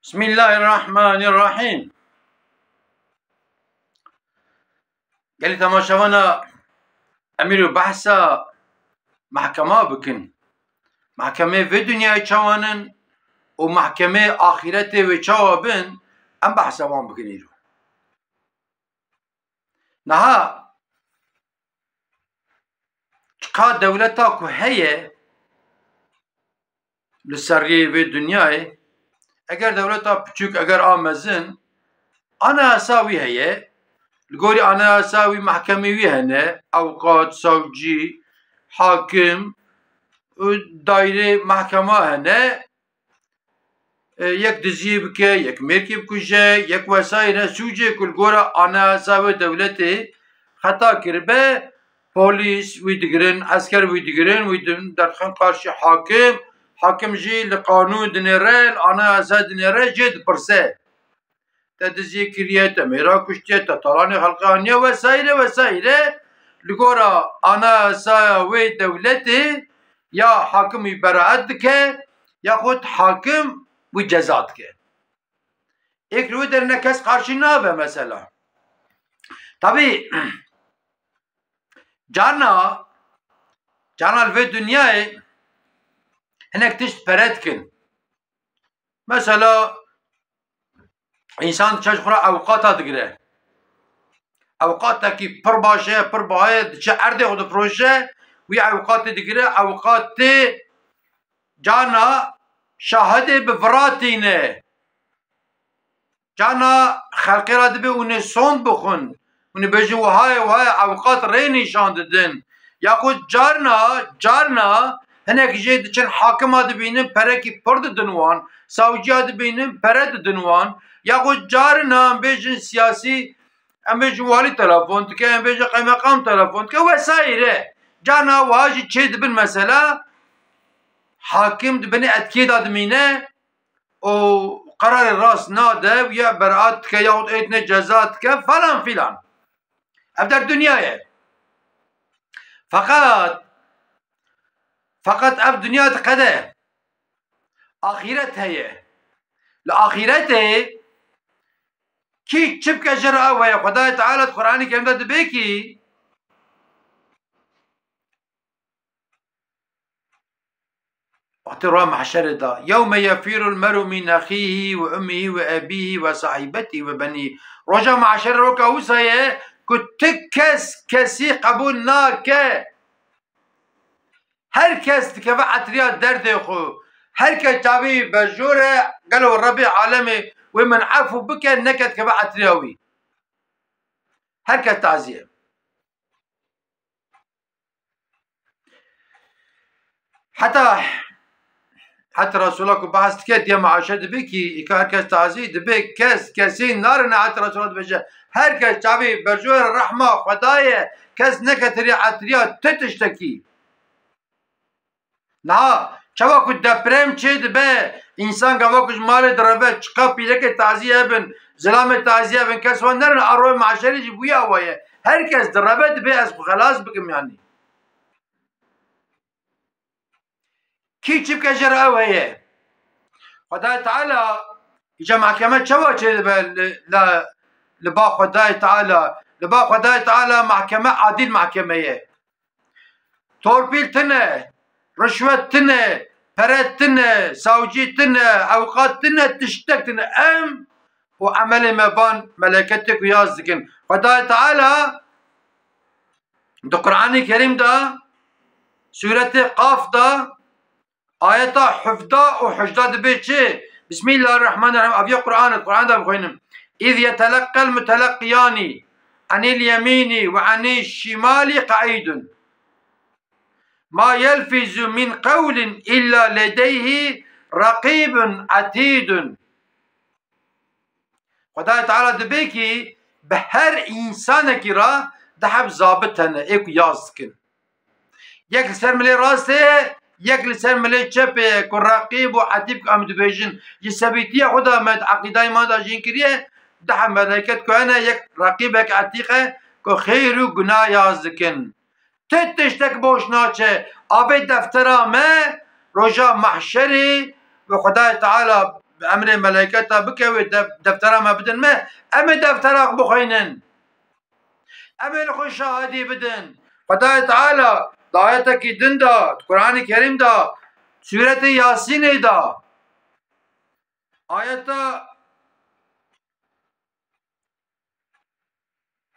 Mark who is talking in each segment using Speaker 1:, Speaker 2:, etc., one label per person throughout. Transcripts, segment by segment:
Speaker 1: بسم الله الرحمن الرحیم. گلی تماشاوانا امیر و بحثا محکمه بکن، محکمه و دنیای چوانن و محکمه آخرت و چوابن ام بحثا وان بکنیرو نها چقا دولتا که هیه لسرگی و دنیای اگر دولتا پچوک اگر آمزن انا اساوی هیه لگوری انا اساوی محکمه وی هنه اوقات سوجی حاکم دایره محکمه هنه یک دزی بکه یک مرکی بکشه یک وسایل سوجه کل گورا انا اساوی دولتی خطا کربه پولیس وی دگرن عسکر وی دگرن وی درخن قارشی حاکم جی لقانون دنیره انا اسا دنیره جد پرسه تدزی کریه تمیرا کشتیه تطالان خلقانیه وسایل لگورا انا اسا وی دولتی یا حاکمی براعت که یا خود حاکم وی جزات که ایک روی در نکس قارشی نابه مثلا طبی جانا الوی دنیای هنک تشت پرد کن مثلا انسان چش خورا اوقاتا دگره اوقاتا کی پر باشه پر باید چه ارده خود فروشه وی اوقات دگره اوقات جانا شاهد بفراتینه جانا خلقی را دبه اونه سوند بخون اونه بجه وهای اوقات رینی شانددن یا خود جارنا هنک جید چن حاکم ها دبینن پره کی پرد دنوان ساوجی ها دبینن پره دنوان یا خود جارنا هم بیجن سیاسی هم بیجن والی تلفون تکه هم بیجن قیمقام تلفون تکه وسایره جارنا واجی چه دبن مثلا حاکم دبنی اتکی دادمینه و قرار راست ناده و یا برات که یا خود ایتنه جزات که فلان فلان اف در دنیایه فقط اف دنیا قده آخرت هیه لآخرت کی چپ که جرعه و خدای تعالی قرآنی که امداد بکی وقت روح محشر دا يوم يفير المرء من أخيه وأمه وأبيه وصاحبته وبنيه رجع محشر روكا وسايه كنت كسي قبول ناكه هر کس که عطریا درد خو هر کس تابی بجوره قالوا ربي عالمي ومن عفو بك نكت كبا عطرياوي هر کس تعزيه حتى رسولك بحث كت يا معاشد بكي هر کس تعزيه دبي كسي نار حتى رسولك بجا هر کس تابي بجوره الرحمه خدايه کس نكت عطريا تتشتكي نه چوا کو دپرم چه دبه انسان گوا کوش مال دربه چقا پیله که تعزیه بن ظلام تعزیه بن کس و نرن اروی معاشری جی بویا وایه هر کس دربه دبه از خلاص بکم یعنی کی چیب که جرعه وایه خدای تعالی ایجا محکمه چوا چه دبه لبا خدای تعالی محکمه عادل محکمه یه تورپیل تنه رشوت تنه پرت تنه ساوجی تنه اوقات تنه تشتک تنه ام و عمل مبان ملائکتك ويازدكن خدای تعالی ده قرآن کریم دا سورة قاف دا آیت حفظا و حجدا دبه چه بسم الله الرحمن الرحیم ابیا قرآن دا بخوینم اذ يتلقى المتلقيان عن اليمين وعن الشمال قعيد ما يلفظ من قول إلا لديه رقيب عتيد خدای تعالی دبه کی به هر انسان کی را دحب ضابط هنه ایک یاز کن یک لسر ملی راسته یک لسر ملی چپه که رقیب و عتیب که امدو بیجن یه ثبیتی خدا مد عقیده ما دا جین کریه دحب ملائکت که هنه یک رقیب یک عتیقه که خیر و گناه یاز کن تشتک بوش ناچه آبی دفترامه رجا محشری و خدای تعالی بأمر ملائكة بكوي دفتر ما بدن ما أم دفتر بخينن أم الخو شهادي بدن خدای تعالى دعايتك دن دا قرآن الكريم دا سورة ياسين دا آيات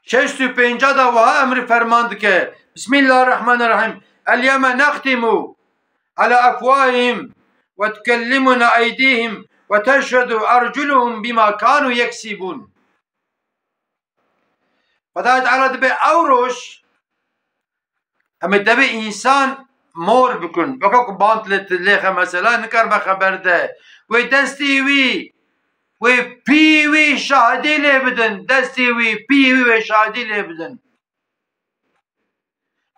Speaker 1: 65 دا وها أمر فرماند که بسم الله الرحمن الرحيم اليوم نختم على أفواههم وتكلمنا أيديهم وتشهد أرجلهم بما كانوا يكسبون خدای تعالى دبي أوروش أما دبي إنسان مور بكن بكوك بانت لخا مثلا نكر بخبر ده ويدستي وي وي شهادي لي بدن دستي وي شهادي لي بدن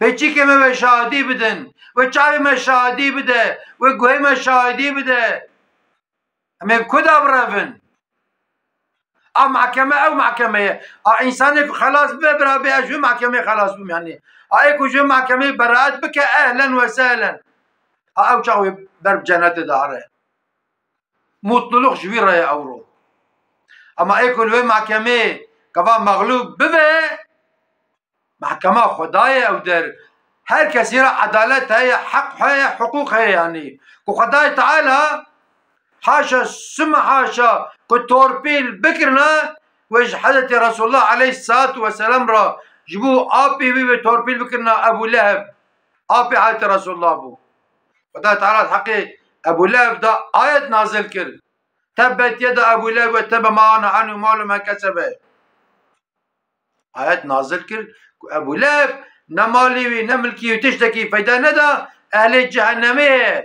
Speaker 1: بچی که ما شهادی بدن و چاوی ما شهادی بده و گوهی ما شهادی بده اما بکدا برافن محكمة او محكمة انسان خلاص ببرا بأجو محكمة خلاص بم يعني ايكو جو محكمة برات بك اهلا وسهلا او چاوي برب جنات داره مطلق جويرة يا اورو اما ايكو لو محكمة كفا مغلوب ببه محكمة خدايا او در هر كثيرة عدالت هي حق هي حقوق هي يعني وخداي تعالى حاشا سمع حاشا كتوربيل بكرنا ويج حضرت رسول الله عليه الصلاة والسلام را جبو آبي بي توربيل بكرنا أبو لهب آبي حضرت رسول الله بو خداي تعالى حقي أبو لهب دا آية نازل كر تبت يد أبو لهب وتب ما أنا عنه مال ما كسبه آية نازل كر أبو لهب نمالي نملكي وتشتكي فايدة ندا أهل جهنمي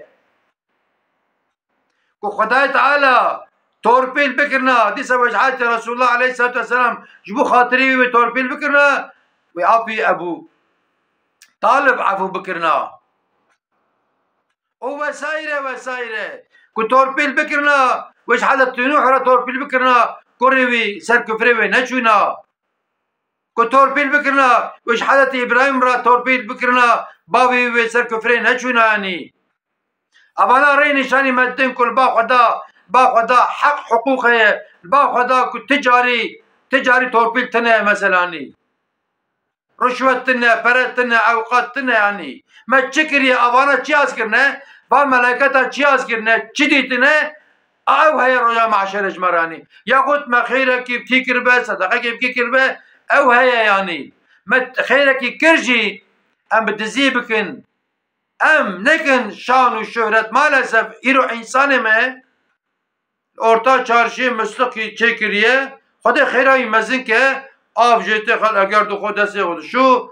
Speaker 1: وخداي تعالى توربيل بكرنا دي سبب حالة رسول الله عليه الصلاة والسلام جبو خاطري وتوربيل بكرنا وعابي أبو طالب عفو بكرنا وسايرة كتوربيل بكرنا وش حالة تنوح را توربيل بكرنا كوريوي سر كفريوي نجونا كتوربيل بكرنا وش حالة إبراهيم را توربيل بكرنا باوي سر كفري نجونا يعني أبانا رأي نشاني مدين كل با خدا حق حقوق هي با خدا تجاري توربيل تنه مثلا رشوت تنه فرت تنه أوقات تنه يعني ما تشكري أبانا تشياز كرنه با ملائكتا تشياز كرنه تشدي تنه أو هي رجا معشر جمراني ياخد ما خيرك كي كربه صدقه كي كربه أو هي يعني ما خيرك كرجي أم بتزي بكن ام نکن شان و شهرت مالسف ایرو انسان ما orta çarşı mıslık çekiriye خود خیرای مزین که آف جیته خل اگر دو خود دسته خود شو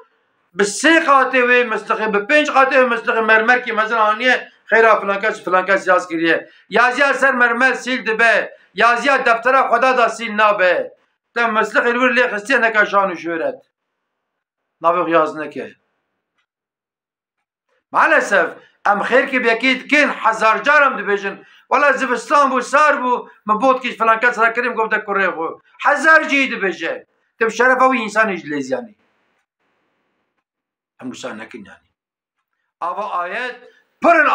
Speaker 1: به 3 قاطع و مستقیم به 5 قاطع و مستقیم مرمر کی مثلا آنیه خیرا فلان کس یاز کریه یازیا سر مرمر سیل دبه یازیا دفتر خدا دا سیل نابه تم مستقیم الور لی خسته نکا شان و شهرت نابق یاز نکه مالسف ام خیر کی بیکید کن 1000 جارم دبیجن ولا زبستان بو سار بو مبوت كيش فلان كاس را كريم قبضة كوريخو 1000 جيد بجه تب شرفوي انسان اجليز يعني هم مسانكين يعني افا ايات برن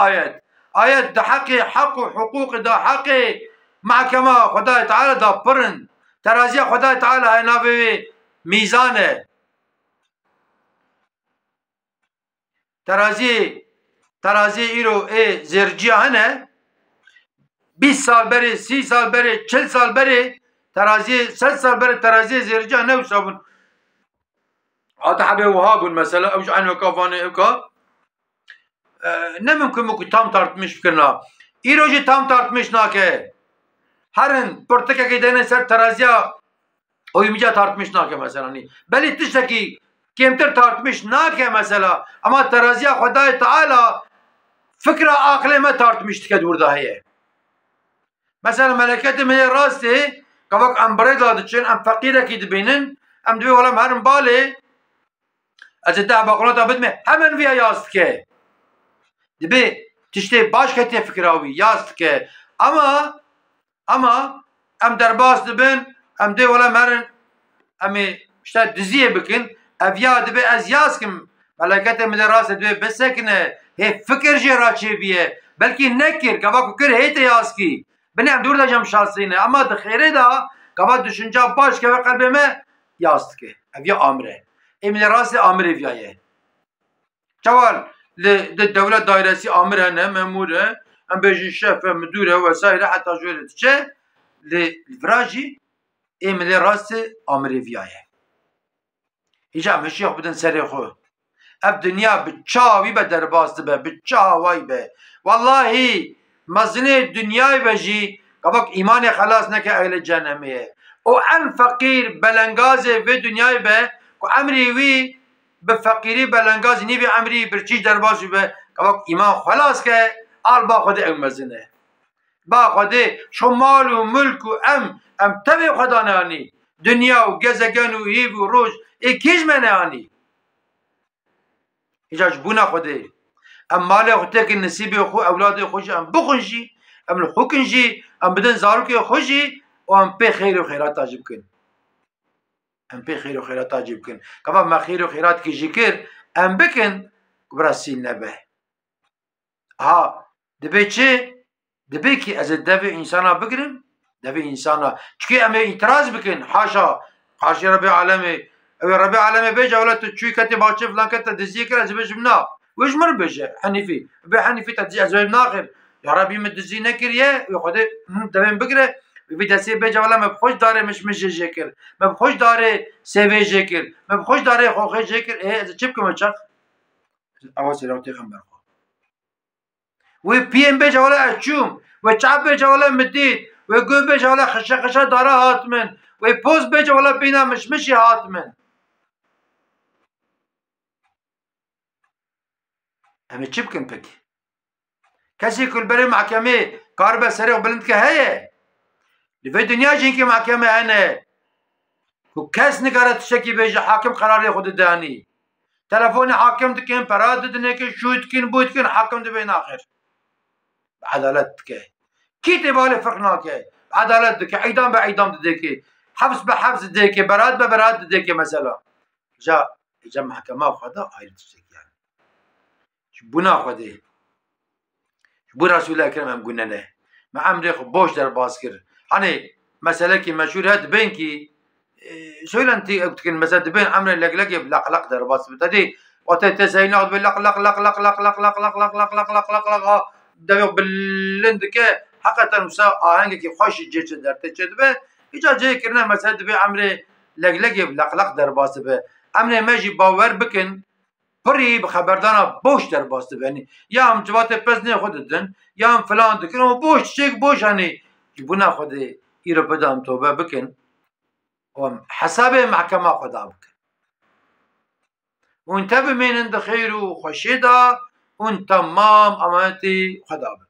Speaker 1: ايات ده حقي حق وحقوق ده حقي محكمة خداي تعالى ده برن ترازي خداي تعالى هاي نابي ميزانه ترازي ايرو زرجي هنه 20 سال بری 30 سال بری 40 سال بری ترازی 100 سال بری ترازی زرجا نوشابون هذا حبي وهابون مثلا اوج عنو كافاني اوكا نممكن ممكن تام تارتمش بكرنا ایروجی تام تارتمش ناکه هرن پرتکه که دینه سر ترازیا اویمیجا تارتمش ناکه مثلا نی بلی تشتکی کمتر تارتمش ناکه مثلا اما ترازیا خدای تعالی فکر عقل ما تارتمش تکد ورده هیه مثلا ملكات من راسي كفاك ام بريدا دچن ام فقيره كي دبينن ام دبي ولا مهرم بالي اتدع بقولات بدمه همن فيها ياستكه دبي تشتي باش كتي فكراوي ياستكه اما ام درباس دبن ام دي ولا مهرن امي شتا دزيه بكن افيا دبي از ياسكم ملكات من راسي دبي بسكنه هي فكر جي راتشي بيه بلكي نكر كفاك كر هيت ياسكي بنام دور دا جم شاسینه اما دخیره دا کبا düşünce باش که قلبime yast ki ev ya amre emine rastı amre viyaye çaval de devlet dairesi amir hene memur he em bejin şef müdür he vesaire hatta şöyle tçe le vraji emine rastı amre viyaye hica meşiyah bidin seri xo ev dünya bi çavi be derbastı be bi çavay be vallahi mazne dünyayı beji kabak iman halas neke eyle cehennemiye o en fakir belengaze ve dünyayı be ku emri vi بفقیری بلنگازی نی به امری برچیش در باشی به kabak iman خلاص که آل با خود امزنه با خود شمال و ملک و ام تبی خدا نانی دنیا و گزگن و هیو و روش ایکیش منه آنی ایجاج بونا خوده ام مال خودت که نصیب خو اولاد خوش ام بخونشی ام لخوکنشی ام بدن زاروک خوشی و ام پی خیر و خیرات تاجب کن ام پی خیر و خیرات تاجب کن کبا ما خیر و خیرات کی ذکر ام بکن براسیل نبه ها دبی چه دبی کی از دبی انسانا بگیرن دبی انسانا چکی ام اعتراض بکن حاشا حاشا رب العالمین او رب العالمین بیجا ولا تشوی کتی باچه فلان کتی دزیکر از بجمنا وش مر بجه حنیفی به حنیفی تدزی از ناخر یا ربی مدزی نکریه و خود دبی بگیره وی دستی بیجا ولا مبخوش داره مش جکر مبخوش داره سوی جکر مبخوش داره خوخه جکر از چپ کم چخ اواز راوتی خبر خو و پی ام بیجا ولا اچوم و چاب بیجا ولا مدید و گو بیجا ولا خشه داره هاتمن و پوز بیجا ولا بینا مشی هاتمن همه چی بکن پکی کسی کل بره محکمه کار به سریع بلند که هیه لفه دنیا جین که محکمه هنه که کس نکاره تشکی بیجه حاکم قراری خود دهانی تلفون حاکم دکن پراد دنه که شوید کن بود کن حاکم ده بین آخر عدالت که کی تبال فرق ناکه عدالت دکه عیدام به عیدام ده که حبس به حبس ده که براد به براد ده که مثلا جا محکمه خدا آیل تشکی بنا خوده بو رسول اکرم هم گونه نه ما امری خو باش در باز کرد hani مسئله کی مشهور هست بین کی شویل انتی اکتکن مثلا بین امر لقلق لقلق در باز بتدی وقت تسعينات باللق لق لق لق لق لق لق لق لق لق لق لق لق لق دقیق بلند که حقیقتا مسا آهنگ کی خوش جیچ در تچد به اجازه کرنا مثلا به امر لقلق لق لق در باز به امر ماجی باور بکن پری بخبردانا بوش در باسته بینی یا هم جوات پس نه خود دن یا هم فلان دکن و بوش چیک بوش هنی بنا خود ایرو بدام توبه بکن و حساب محکمه خدا بکن و انت بمینند خیر و خوشیدا و تمام امانتی خدا بکن